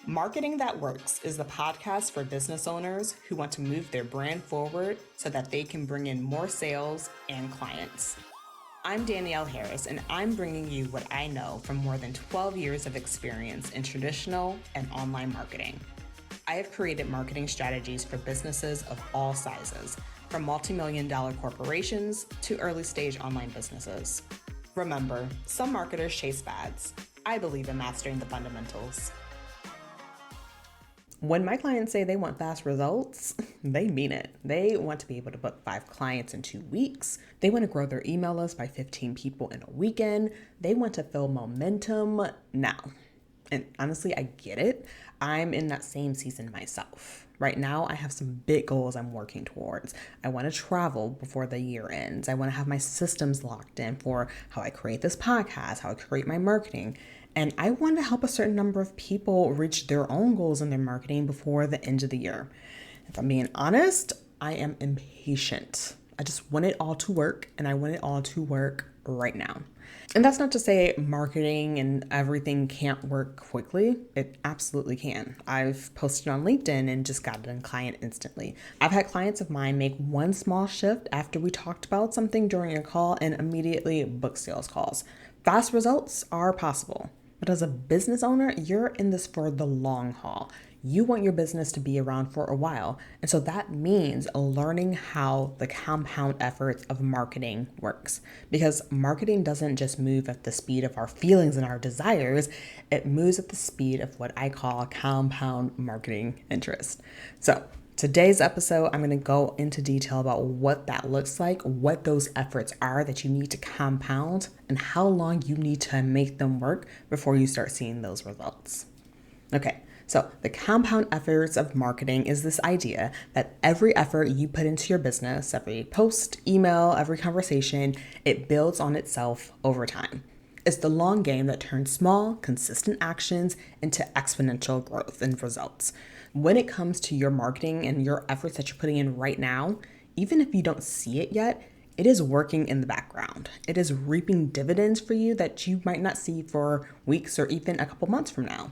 Marketing That Works is the podcast for business owners who want to move their brand forward so that they can bring in more sales and clients. I'm Danielle Harris, and I'm bringing you what I know from more than 12 years of experience in traditional and online marketing. I have created marketing strategies for businesses of all sizes, from multi-million-dollar corporations to early-stage online businesses. Remember, some marketers chase fads. I believe in mastering the fundamentals. When my clients say they want fast results, they mean it. They want to be able to book 5 clients in 2 weeks. They want to grow their email list by 15 people in a weekend. They want to feel momentum now. And honestly, I get it. I'm in that same season myself. Right now, I have some big goals I'm working towards. I want to travel before the year ends. I want to have my systems locked in for how I create this podcast, how I create my marketing. And I want to help a certain number of people reach their own goals in their marketing before the end of the year. If I'm being honest, I am impatient. I just want it all to work, and I want it all to work right now. And that's not to say marketing and everything can't work quickly. It absolutely can. I've posted on LinkedIn and just got a client instantly. I've had clients of mine make one small shift after we talked about something during a call and immediately book sales calls. Fast results are possible. But as a business owner, you're in this for the long haul. You want your business to be around for a while. And so that means learning how the compound efforts of marketing works. Because marketing doesn't just move at the speed of our feelings and our desires, it moves at the speed of what I call compound marketing interest. So today's episode, I'm going to go into detail about what that looks like, what those efforts are that you need to compound, and how long you need to make them work before you start seeing those results. Okay, so the compound efforts of marketing is this idea that every effort you put into your business, every post, email, every conversation, it builds on itself over time. It's the long game that turns small, consistent actions into exponential growth and results. When it comes to your marketing and your efforts that you're putting in right now, even if you don't see it yet, it is working in the background. It is reaping dividends for you that you might not see for weeks or even a couple months from now.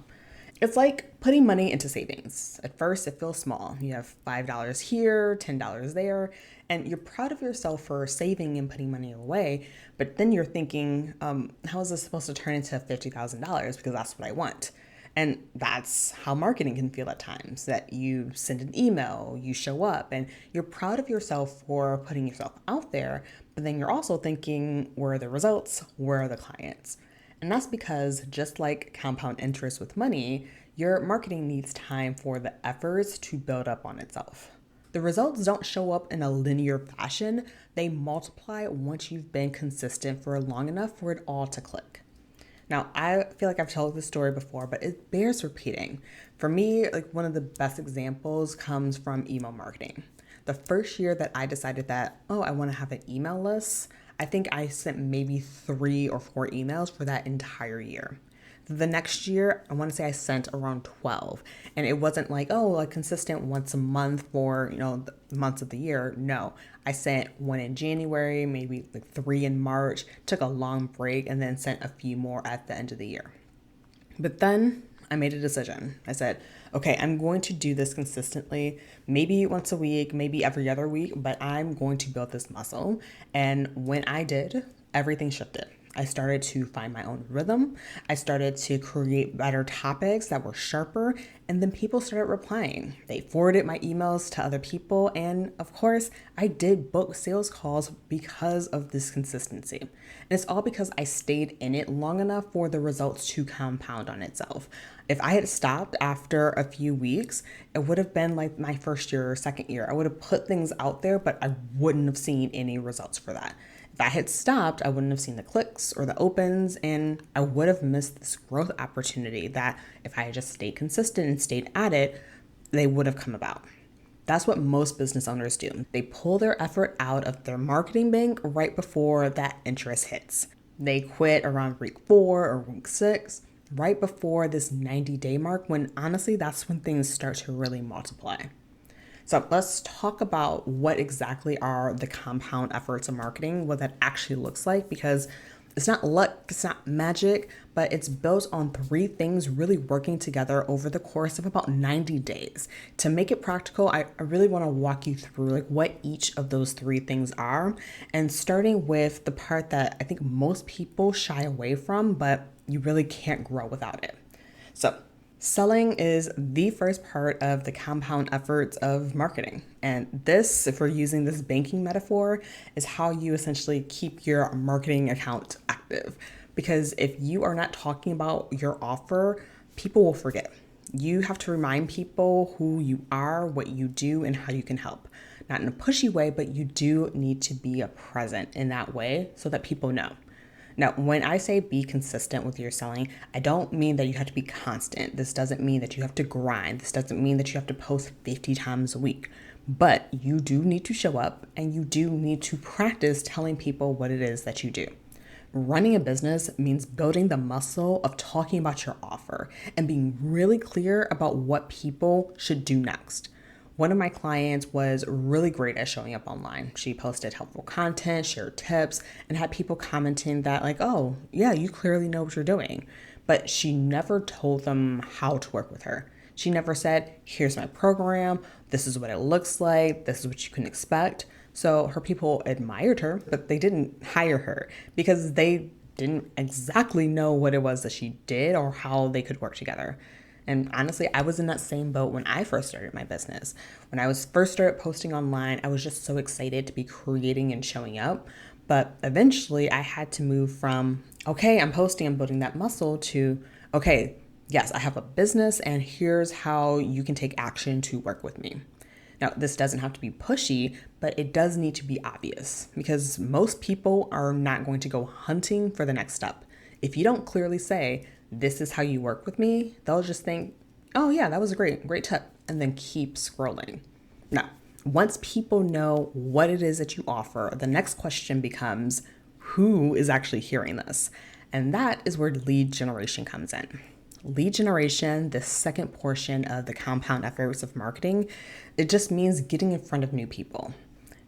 It's like putting money into savings. At first, it feels small. You have $5 here, $10 there, and you're proud of yourself for saving and putting money away. But then you're thinking, how is this supposed to turn into $50,000? Because that's what I want. And that's how marketing can feel at times, that you send an email, you show up, and you're proud of yourself for putting yourself out there. But then you're also thinking, where are the results? Where are the clients? And that's because just like compound interest with money, your marketing needs time for the efforts to build up on itself. The results don't show up in a linear fashion. They multiply once you've been consistent for long enough for it all to click. Now, I feel like I've told this story before, but it bears repeating. For me, one of the best examples comes from email marketing. The first year that I decided that, I want to have an email list, I think I sent maybe 3 or 4 emails for that entire year. The next year, I want to say I sent around 12. And it wasn't consistent once a month for, the months of the year. No, I sent 1 in January, maybe 3 in March, took a long break, and then sent a few more at the end of the year. But then I made a decision. I said, okay, I'm going to do this consistently, maybe once a week, maybe every other week, but I'm going to build this muscle. And when I did, everything shifted. I started to find my own rhythm. I started to create better topics that were sharper, and then people started replying. They forwarded my emails to other people, and of course, I did book sales calls because of this consistency. And it's all because I stayed in it long enough for the results to compound on itself. If I had stopped after a few weeks, it would have been like my first year or second year. I would have put things out there, but I wouldn't have seen any results for that. If I had stopped, I wouldn't have seen the clicks or the opens, and I would have missed this growth opportunity that if I had just stayed consistent and stayed at it, they would have come about. That's what most business owners do. They pull their effort out of their marketing bank right before that interest hits. They quit around week 4 or week 6, right before this 90-day mark, when honestly, that's when things start to really multiply. So let's talk about what exactly are the compound efforts of marketing, what that actually looks like, because It's not luck, it's not magic, but it's built on three things really working together over the course of about 90 days. To make it practical, I really want to walk you through like what each of those three things are, and starting with the part that I think most people shy away from, but you really can't grow without it. So, selling is the first part of the compound efforts of marketing. And this, if we're using this banking metaphor, is how you essentially keep your marketing account active. Because if you are not talking about your offer, people will forget. You have to remind people who you are, what you do, and how you can help. Not in a pushy way, but you do need to be present in that way so that people know. Now, when I say be consistent with your selling, I don't mean that you have to be constant. This doesn't mean that you have to grind. This doesn't mean that you have to post 50 times a week. But you do need to show up and you do need to practice telling people what it is that you do. Running a business means building the muscle of talking about your offer and being really clear about what people should do next. One of my clients was really great at showing up online. She posted helpful content, shared tips, and had people commenting that like, oh, yeah, you clearly know what you're doing. But she never told them how to work with her. She never said, here's my program, this is what it looks like, this is what you can expect. So her people admired her, but they didn't hire her because they didn't exactly know what it was that she did or how they could work together. And honestly, I was in that same boat when I first started my business. When I was first started posting online, I was just so excited to be creating and showing up. But eventually I had to move from, okay, I'm posting, I'm building that muscle to, okay, yes, I have a business and here's how you can take action to work with me. Now, this doesn't have to be pushy, but it does need to be obvious because most people are not going to go hunting for the next step. If you don't clearly say, this is how you work with me, they'll just think, oh yeah, that was a great tip, and then keep scrolling. Now, once people know what it is that you offer, the next question becomes, who is actually hearing this? And that is where lead generation comes in. Lead generation, the second portion of the compound efforts of marketing, it just means getting in front of new people.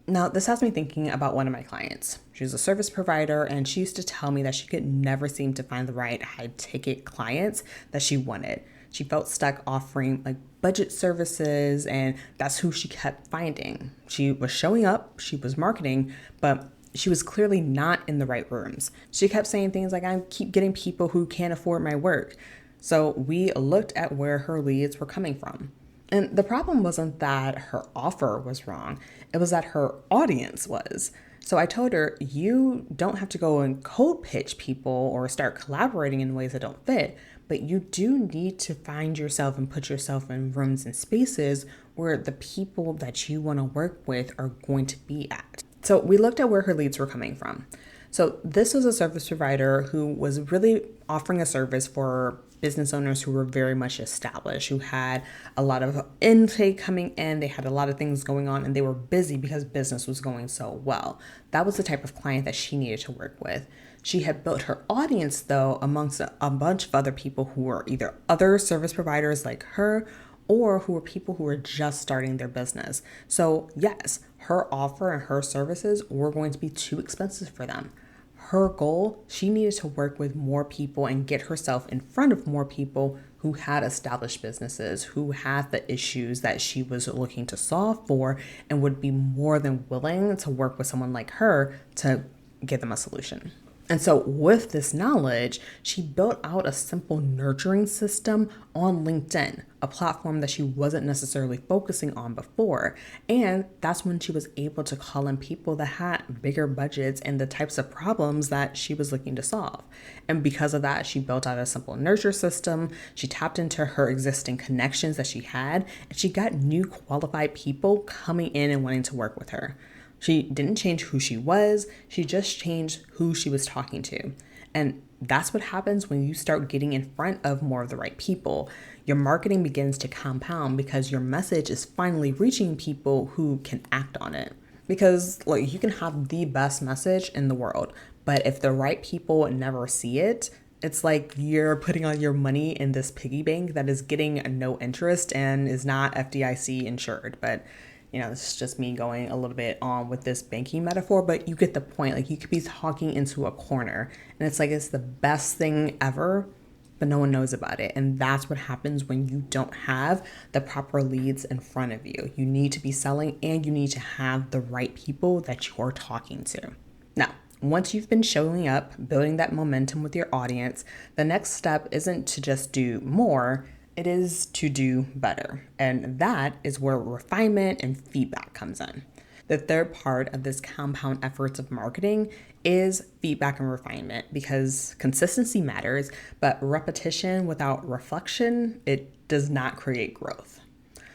Now, this has me thinking about one of my clients. She's a service provider, and she used to tell me that she could never seem to find the right high-ticket clients that she wanted. She felt stuck offering like budget services, and that's who she kept finding. She was showing up, she was marketing, but she was clearly not in the right rooms. She kept saying things like, I keep getting people who can't afford my work. So we looked at where her leads were coming from. And the problem wasn't that her offer was wrong. It was that her audience was. So I told her, you don't have to go and cold pitch people or start collaborating in ways that don't fit, but you do need to find yourself and put yourself in rooms and spaces where the people that you want to work with are going to be at. So we looked at where her leads were coming from. So this was a service provider who was really offering a service for business owners who were very much established, who had a lot of intake coming in, they had a lot of things going on, and they were busy because business was going so well. That was the type of client that she needed to work with. She had built her audience, though, amongst a bunch of other people who were either other service providers like her or who were people who were just starting their business. So yes, her offer and her services were going to be too expensive for them. Her goal, she needed to work with more people and get herself in front of more people who had established businesses, who had the issues that she was looking to solve for, and would be more than willing to work with someone like her to give them a solution. And so with this knowledge, she built out a simple nurturing system on LinkedIn, a platform that she wasn't necessarily focusing on before. And that's when she was able to call in people that had bigger budgets and the types of problems that she was looking to solve. And because of that, she built out a simple nurture system. She tapped into her existing connections that she had, and she got new qualified people coming in and wanting to work with her. She didn't change who she was, she just changed who she was talking to. And that's what happens when you start getting in front of more of the right people. Your marketing begins to compound because your message is finally reaching people who can act on it. Because you can have the best message in the world, but if the right people never see it, it's like you're putting all your money in this piggy bank that is getting no interest and is not FDIC insured. But This is just me going a little bit on with this banking metaphor, but you get the point. Like, you could be talking into a corner and it's like it's the best thing ever, but no one knows about it. And that's what happens when you don't have the proper leads in front of you. You need to be selling and you need to have the right people that you're talking to. Now, once you've been showing up, building that momentum with your audience, the next step isn't to just do more, it is to do better. And that is where refinement and feedback comes in. The third part of this compound efforts of marketing is feedback and refinement, because consistency matters, but repetition without reflection, it does not create growth.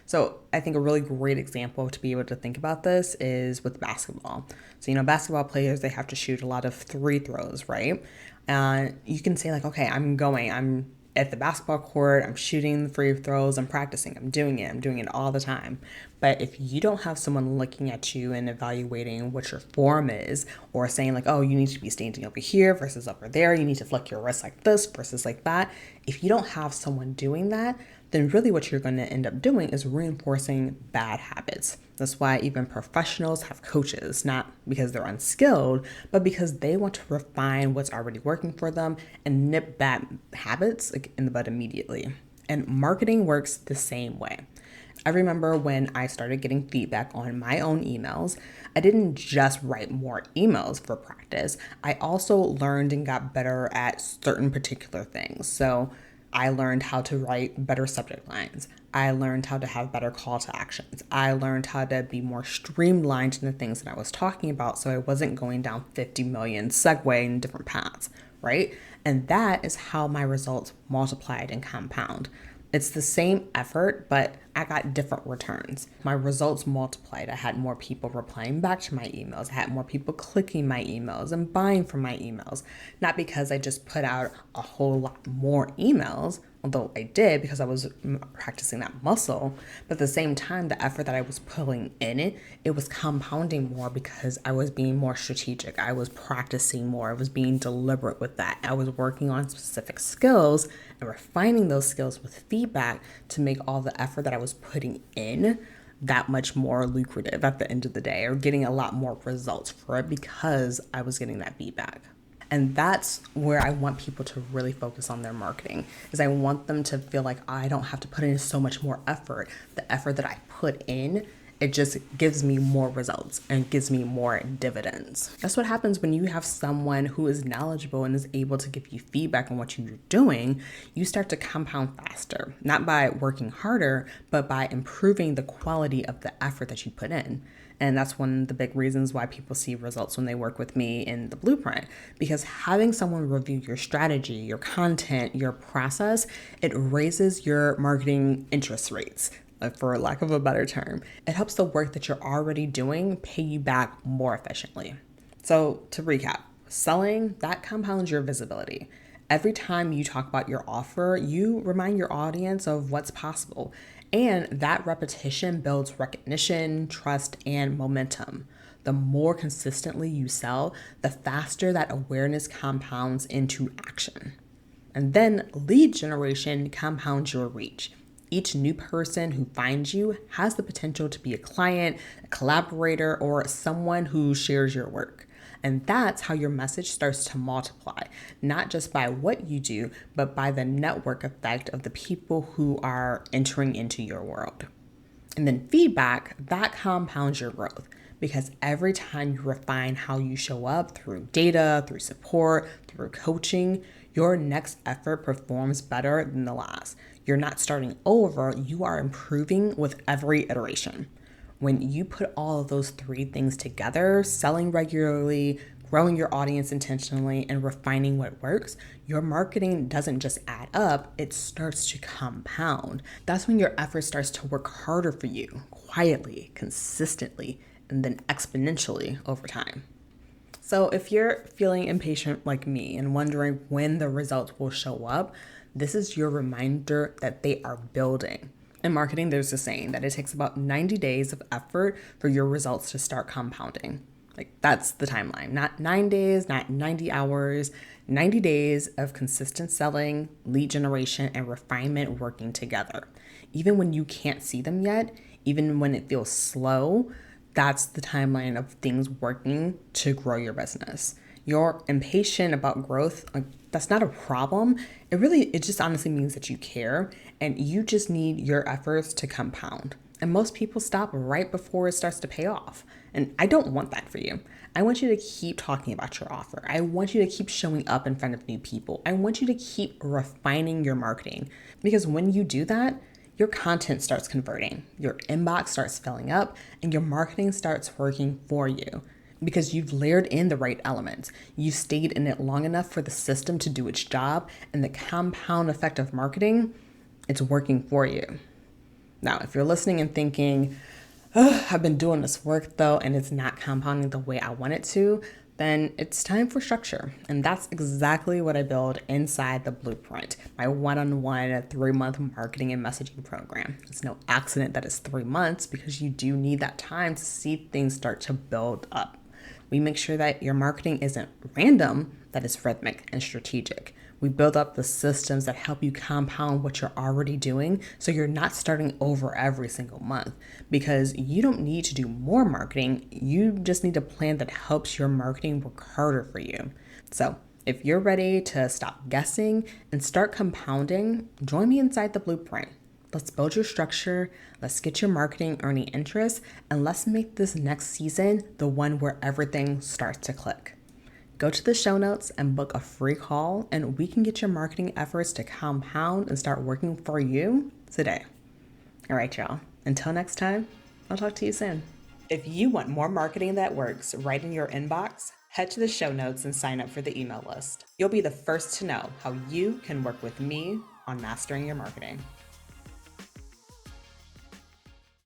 So I think a really great example to be able to think about this is with basketball. So, basketball players, they have to shoot a lot of free throws, right? And you can say like, okay, I'm at the basketball court, I'm shooting the free throws, I'm practicing, I'm doing it all the time. But if you don't have someone looking at you and evaluating what your form is, or saying like, oh, you need to be standing over here versus over there, you need to flick your wrist like this versus like that. If you don't have someone doing that, then really what you're going to end up doing is reinforcing bad habits. That's why even professionals have coaches, not because they're unskilled, but because they want to refine what's already working for them and nip bad habits in the bud immediately. And marketing works the same way. I remember when I started getting feedback on my own emails, I didn't just write more emails for practice. I also learned and got better at certain particular things. So I learned how to write better subject lines. I learned how to have better call to actions. I learned how to be more streamlined in the things that I was talking about, so I wasn't going down 50 million segue in different paths, right? And that is how my results multiplied and compound. It's the same effort, but I got different returns. My results multiplied. I had more people replying back to my emails. I had more people clicking my emails and buying from my emails. Not because I just put out a whole lot more emails, although I did because I was practicing that muscle. But at the same time, the effort that I was putting in it was compounding more because I was being more strategic. I was practicing more. I was being deliberate with that. I was working on specific skills and refining those skills with feedback to make all the effort that I was putting in that much more lucrative at the end of the day, or getting a lot more results for it because I was getting that feedback. And that's where I want people to really focus on their marketing, is I want them to feel like I don't have to put in so much more effort. The effort that I put in, it just gives me more results and gives me more dividends. That's what happens when you have someone who is knowledgeable and is able to give you feedback on what you're doing. You start to compound faster, not by working harder, but by improving the quality of the effort that you put in. And that's one of the big reasons why people see results when they work with me in the blueprint, because having someone review your strategy, your content, your process, it raises your marketing interest rates, for lack of a better term. It helps the work that you're already doing pay you back more efficiently. So to recap, selling, that compounds your visibility. Every time you talk about your offer, you remind your audience of what's possible. And that repetition builds recognition, trust, and momentum. The more consistently you sell, the faster that awareness compounds into action. And then lead generation compounds your reach. Each new person who finds you has the potential to be a client, a collaborator, or someone who shares your work. And that's how your message starts to multiply, not just by what you do, but by the network effect of the people who are entering into your world. And then feedback, that compounds your growth, because every time you refine how you show up through data, through support, through coaching, your next effort performs better than the last. You're not starting over, you are improving with every iteration. When you put all of those three things together, selling regularly, growing your audience intentionally, and refining what works, your marketing doesn't just add up, it starts to compound. That's when your effort starts to work harder for you, quietly, consistently, and then exponentially over time. So if you're feeling impatient like me and wondering when the results will show up, this is your reminder that they are building. In marketing, there's a saying that it takes about 90 days of effort for your results to start compounding. Like that's the timeline, not 9 days, not 90 hours, 90 days of consistent selling, lead generation, and refinement working together. Even when you can't see them yet, even when it feels slow, that's the timeline of things working to grow your business. You're impatient about growth, that's not a problem. It just honestly means that you care and you just need your efforts to compound. And most people stop right before it starts to pay off. And I don't want that for you. I want you to keep talking about your offer. I want you to keep showing up in front of new people. I want you to keep refining your marketing because when you do that, your content starts converting, your inbox starts filling up, and your marketing starts working for you because you've layered in the right elements. You've stayed in it long enough for the system to do its job, and the compound effect of marketing, it's working for you. Now, if you're listening and thinking, oh, I've been doing this work though, and it's not compounding the way I want it to, then it's time for structure. And that's exactly what I build inside the Blueprint, my one-on-one 3-month marketing and messaging program. It's no accident that it's 3 months because you do need that time to see things start to build up. We make sure that your marketing isn't random, that it's rhythmic and strategic. We build up the systems that help you compound what you're already doing so you're not starting over every single month because you don't need to do more marketing. You just need a plan that helps your marketing work harder for you. So if you're ready to stop guessing and start compounding, join me inside the Blueprint. Let's build your structure, let's get your marketing earning interest, and let's make this next season the one where everything starts to click. Go to the show notes and book a free call, and we can get your marketing efforts to compound and start working for you today. All right, y'all. Until next time, I'll talk to you soon. If you want more marketing that works right in your inbox, head to the show notes and sign up for the email list. You'll be the first to know how you can work with me on mastering your marketing.